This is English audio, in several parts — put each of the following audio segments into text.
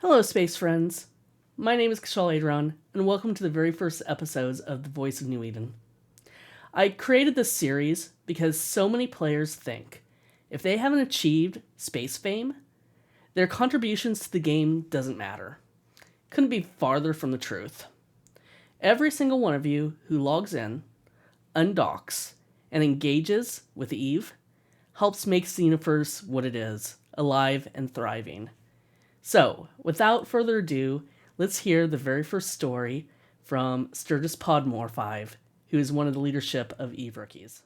Hello, space friends. My name is Kshal Aideron, and welcome to the very first episodes of The Voice of New Eden. I created this series because so many players think if they haven't achieved space fame, their contributions to the game doesn't matter. Couldn't be farther from the truth. Every single one of you who logs in, undocks, and engages with Eve helps make the universe what it is, alive and thriving. So, without further ado, let's hear the very first story from Sturgis Podmore5, who is one of the leadership of Eve Rookies.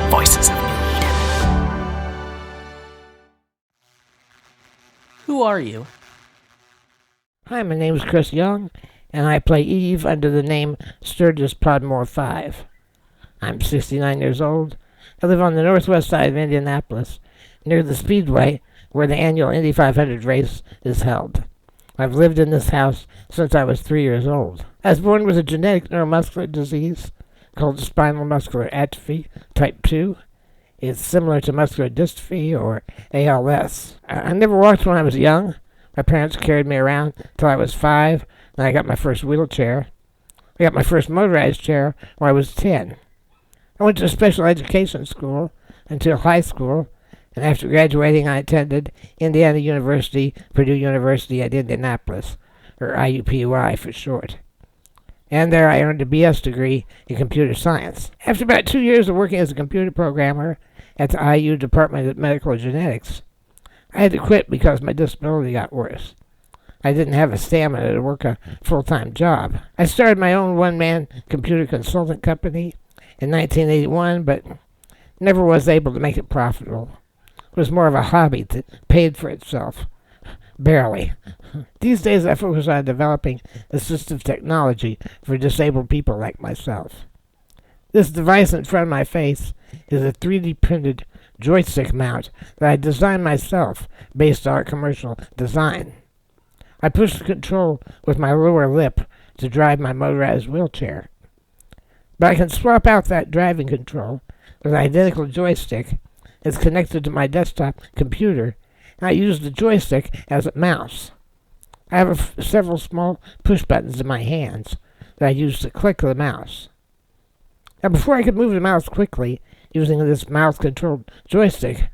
Voices of New Eden. Who are you? Hi, my name is Chris Young, and I play Eve under the name Sturgis Podmore5. I'm 69 years old. I live on the northwest side of Indianapolis, near the Speedway, where the annual Indy 500 race is held. I've lived in this house since I was 3 years old. I was born with a genetic neuromuscular disease called spinal muscular atrophy type 2. It's similar to muscular dystrophy or ALS. I never walked when I was young. My parents carried me around till I was 5, and I got my first wheelchair. I got my first motorized chair when I was 10. I went to special education school until high school, and after graduating I attended Indiana University, Purdue University at Indianapolis, or IUPUI for short. And there I earned a BS degree in computer science. After about 2 years of working as a computer programmer at the IU Department of Medical Genetics, I had to quit because my disability got worse. I didn't have the stamina to work a full-time job. I started my own one-man computer consultant company in 1981, but never was able to make it profitable. It was more of a hobby that paid for itself. Barely. These days I focus on developing assistive technology for disabled people like myself. This device in front of my face is a 3D printed joystick mount that I designed myself based on commercial design. I push the control with my lower lip to drive my motorized wheelchair. But I can swap out that driving control with an identical joystick that's connected to my desktop computer, and I use the joystick as a mouse. I have several small push buttons in my hands that I use to click the mouse. Now, before I could move the mouse quickly using this mouse-controlled joystick,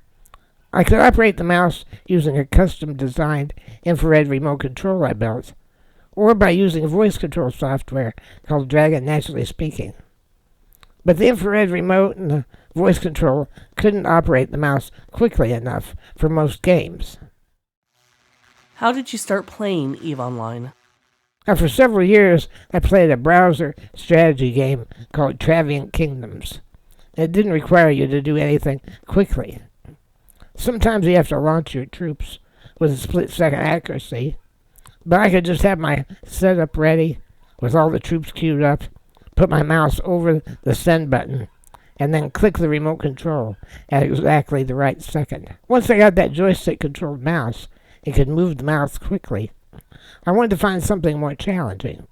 I could operate the mouse using a custom-designed infrared remote control I built, or by using voice control software called Dragon Naturally Speaking. But the infrared remote and the voice control couldn't operate the mouse quickly enough for most games. How did you start playing Eve Online? Now, for several years, I played a browser strategy game called Traviant Kingdoms. It didn't require you to do anything quickly. Sometimes you have to launch your troops with a split-second accuracy, but I could just have my setup ready with all the troops queued up, put my mouse over the send button, and then click the remote control at exactly the right second. Once I got that joystick-controlled mouse, it could move the mouse quickly. I wanted to find something more challenging.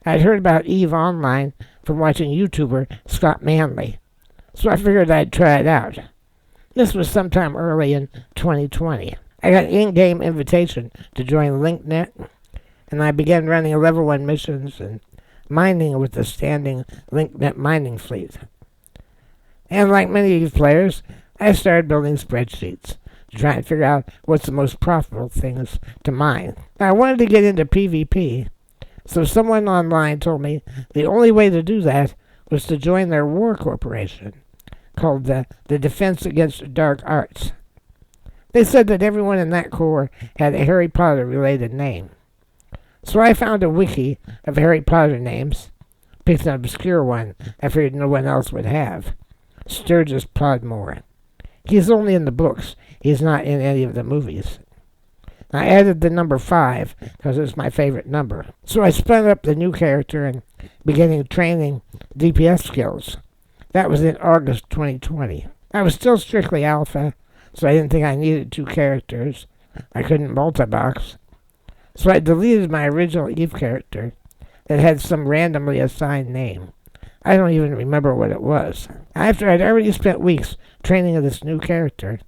I'd heard about Eve Online from watching YouTuber Scott Manley, so I figured I'd try it out. This was sometime early in 2020. I got an in-game invitation to join Linknet, and I began running level 1 missions and mining with the standing Linknet mining fleet. And like many Eve players, I started building spreadsheets to try and figure out what's the most profitable things to mine. Now, I wanted to get into PvP, so someone online told me the only way to do that was to join their war corporation called the Defense Against Dark Arts. They said that everyone in that corps had a Harry Potter-related name. So I found a wiki of Harry Potter names, picked an obscure one I figured no one else would have, Sturgis Podmore. He's only in the books. He's not in any of the movies. I added the number 5 because it's my favorite number. So I spun up the new character and beginning training DPS skills. That was in August 2020. I was still strictly alpha, so I didn't think I needed 2 characters. I couldn't multi-box. So I deleted my original Eve character that had some randomly assigned name. I don't even remember what it was. After I'd already spent weeks training this new character,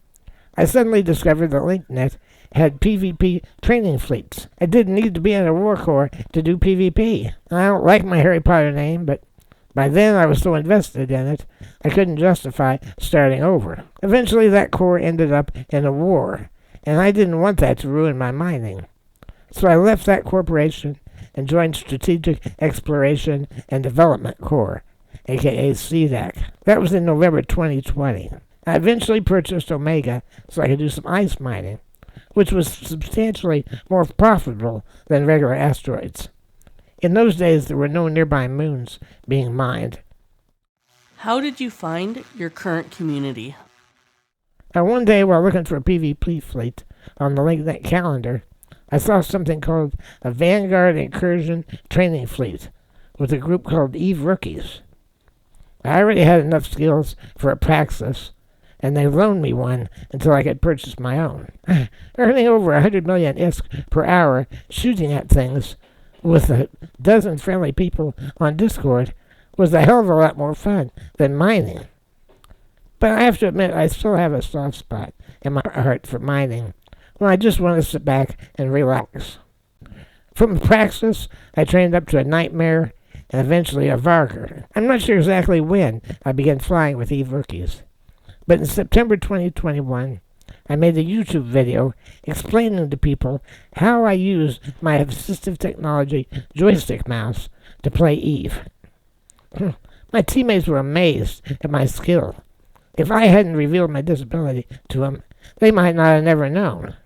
I suddenly discovered that Linknet had PvP training fleets. I didn't need to be in a war corps to do PvP. I don't like my Harry Potter name, but by then I was so invested in it, I couldn't justify starting over. Eventually that corps ended up in a war, and I didn't want that to ruin my mining. So I left that corporation and joined Strategic Exploration and Development Corps, aka CDAC. That was in November 2020. I eventually purchased Omega so I could do some ice mining, which was substantially more profitable than regular asteroids. In those days, there were no nearby moons being mined. How did you find your current community? One day, while looking for a PvP fleet on the Linknet calendar, I saw something called a Vanguard Incursion Training Fleet with a group called Eve Rookies. I already had enough skills for a Praxis, and they loaned me one until I could purchase my own. Earning over 100 million ISK per hour shooting at things with a dozen friendly people on Discord was a hell of a lot more fun than mining. But I have to admit, I still have a soft spot in my heart for mining, when I just want to sit back and relax. From Praxis, I trained up to a Nightmare and eventually a Varger. I'm not sure exactly when I began flying with Eve Rookies, but in September 2021, I made a YouTube video explaining to people how I use my assistive technology joystick mouse to play Eve. My teammates were amazed at my skill. If I hadn't revealed my disability to them, they might not have never known.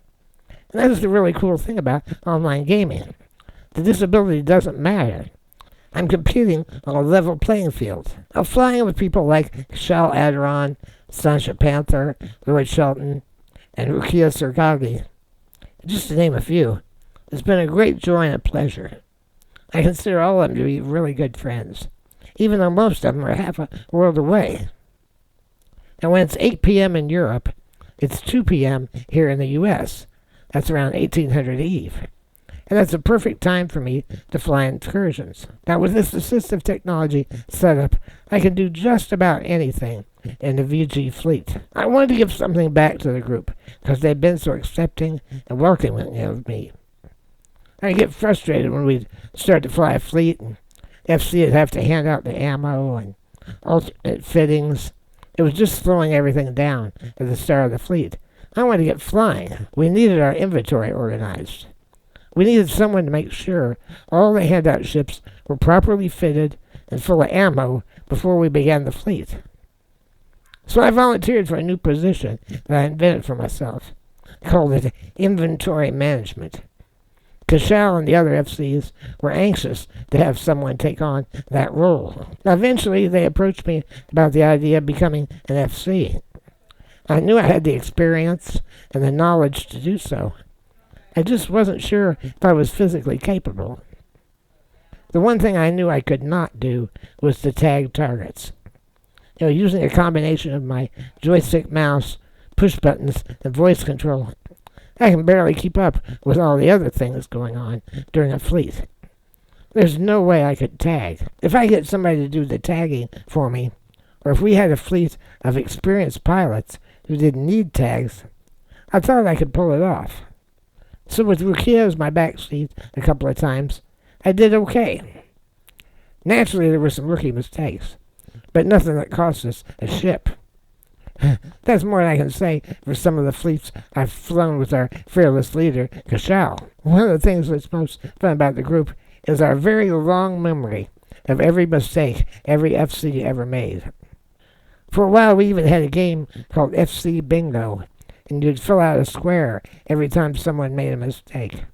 And that's the really cool thing about online gaming. The disability doesn't matter. I'm competing on a level playing field. I'm flying with people like Kshal Aideron, Sancha Panther, Lloyd Shelton, and Rukia Sergagi, just to name a few. It's been a great joy and a pleasure. I consider all of them to be really good friends, even though most of them are half a world away. And when it's 8 p.m. in Europe, it's 2 p.m. here in the U.S. That's around 1800 Eve. And that's a perfect time for me to fly incursions. Now, with this assistive technology setup, I can do just about anything in the VG fleet. I wanted to give something back to the group because they've been so accepting and welcoming of me. I get frustrated when we'd start to fly a fleet and FC would have to hand out the ammo and alternate fittings. It was just slowing everything down at the start of the fleet. I wanted to get flying. We needed our inventory organized. We needed someone to make sure all the handout ships were properly fitted and full of ammo before we began the fleet. So I volunteered for a new position that I invented for myself. I called it inventory management. Kshal and the other FCs were anxious to have someone take on that role. Now, eventually, they approached me about the idea of becoming an FC. I knew I had the experience and the knowledge to do so. I just wasn't sure if I was physically capable. The one thing I knew I could not do was to tag targets. Using a combination of my joystick mouse, push buttons, and voice control, I can barely keep up with all the other things going on during a fleet. There's no way I could tag. If I get somebody to do the tagging for me, or if we had a fleet of experienced pilots who didn't need tags, I thought I could pull it off. So with Rukia as my backseat a couple of times, I did okay. Naturally, there were some rookie mistakes, but nothing that cost us a ship. That's more than I can say for some of the fleets I've flown with our fearless leader, Kshal. One of the things that's most fun about the group is our very long memory of every mistake every FC ever made. For a while, we even had a game called FC Bingo, and you'd fill out a square every time someone made a mistake.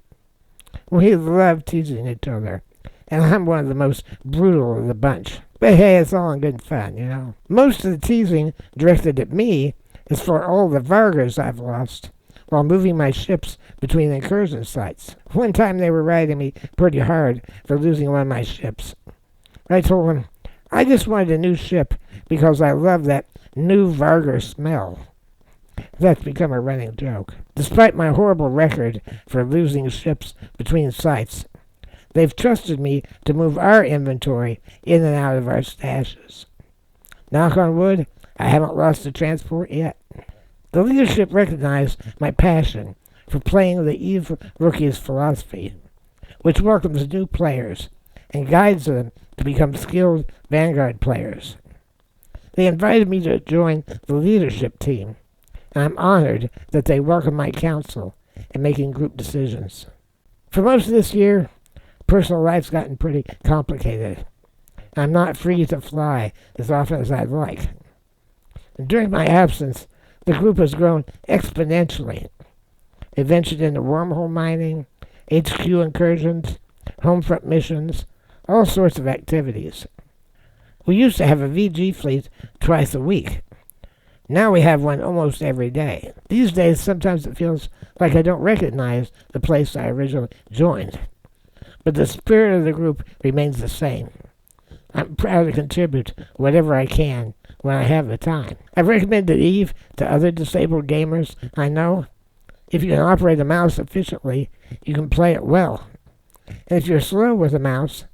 We loved teasing each other, and I'm one of the most brutal of the bunch. But hey, it's all in good fun, Most of the teasing directed at me is for all the Vargas I've lost while moving my ships between incursion sites. One time they were riding me pretty hard for losing one of my ships. I told them, I just wanted a new ship because I love that new Varger smell. That's become a running joke. Despite my horrible record for losing ships between sites, they've trusted me to move our inventory in and out of our stashes. Knock on wood, I haven't lost a transport yet. The leadership recognized my passion for playing the EVE Rookie's philosophy, which welcomes new players and guides them to become skilled Vanguard players. They invited me to join the leadership team, and I'm honored that they welcome my counsel in making group decisions. For most of this year, personal life's gotten pretty complicated. I'm not free to fly as often as I'd like. And during my absence, the group has grown exponentially. It ventured into wormhole mining, HQ incursions, homefront missions, all sorts of activities. We used to have a VG fleet twice a week. Now we have one almost every day. These days, sometimes it feels like I don't recognize the place I originally joined. But the spirit of the group remains the same. I'm proud to contribute whatever I can when I have the time. I've recommended EVE to other disabled gamers I know. If you can operate a mouse efficiently, you can play it well. And if you're slow with a mouse,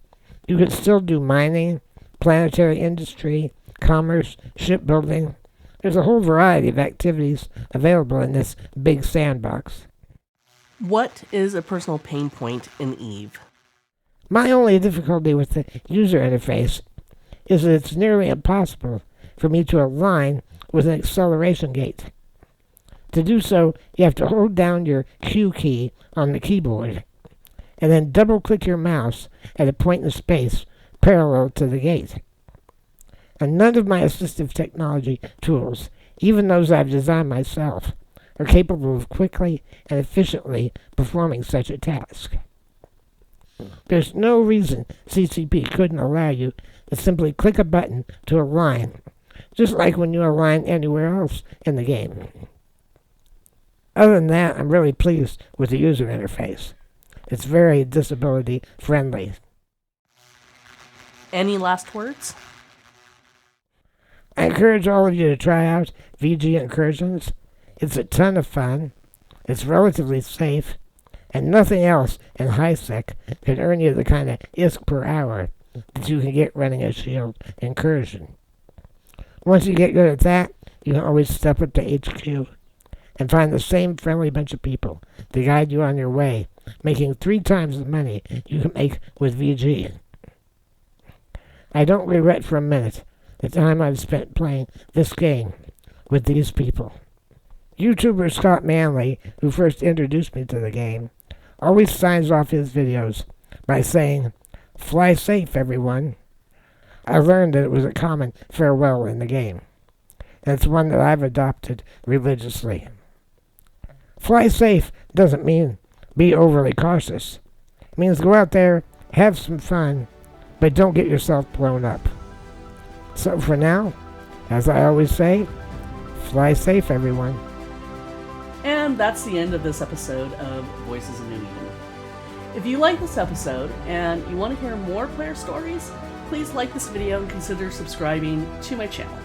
you can still do mining, planetary industry, commerce, shipbuilding. There's a whole variety of activities available in this big sandbox. What is a personal pain point in EVE? My only difficulty with the user interface is that it's nearly impossible for me to align with an acceleration gate. To do so, you have to hold down your Q key on the keyboard, and then double-click your mouse at a point in space parallel to the gate. And none of my assistive technology tools, even those I've designed myself, are capable of quickly and efficiently performing such a task. There's no reason CCP couldn't allow you to simply click a button to align, just like when you align anywhere else in the game. Other than that, I'm really pleased with the user interface. It's very disability friendly. Any last words? I encourage all of you to try out VG Incursions. It's a ton of fun, it's relatively safe, and nothing else in HiSec can earn you the kind of ISK per hour that you can get running a shield incursion. Once you get good at that, you can always step up to HQ and find the same friendly bunch of people to guide you on your way, making 3 times the money you can make with VG. I don't regret for a minute the time I've spent playing this game with these people. YouTuber Scott Manley, who first introduced me to the game, always signs off his videos by saying, "Fly safe, everyone." I learned that it was a common farewell in the game, and it's one that I've adopted religiously. Fly safe doesn't mean be overly cautious. It means go out there, have some fun, but don't get yourself blown up. So for now, as I always say, fly safe, everyone. And that's the end of this episode of Voices of New Eden. If you like this episode and you want to hear more player stories, please like this video and consider subscribing to my channel.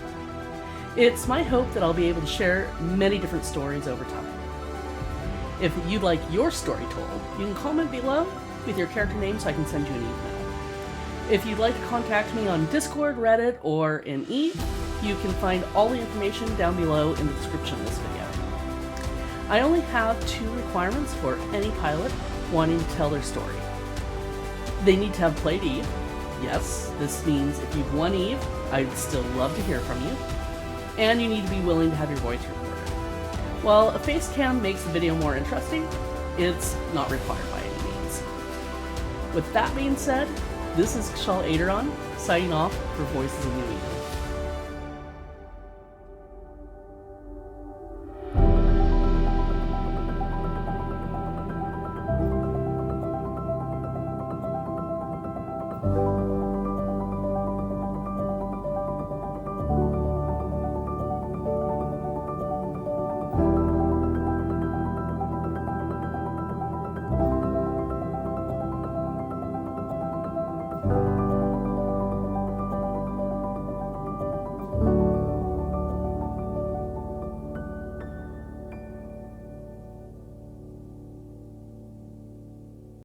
It's my hope that I'll be able to share many different stories over time. If you'd like your story told, you can comment below with your character name so I can send you an email. If you'd like to contact me on Discord, Reddit, or in EVE, you can find all the information down below in the description of this video. I only have 2 requirements for any pilot wanting to tell their story. They need to have played EVE. Yes, this means if you've won EVE, I'd still love to hear from you. And you need to be willing to have your voice recorded. While a face cam makes the video more interesting, it's not required by any means. With that being said, this is Kshal Aideron, signing off for Voices of New Eden.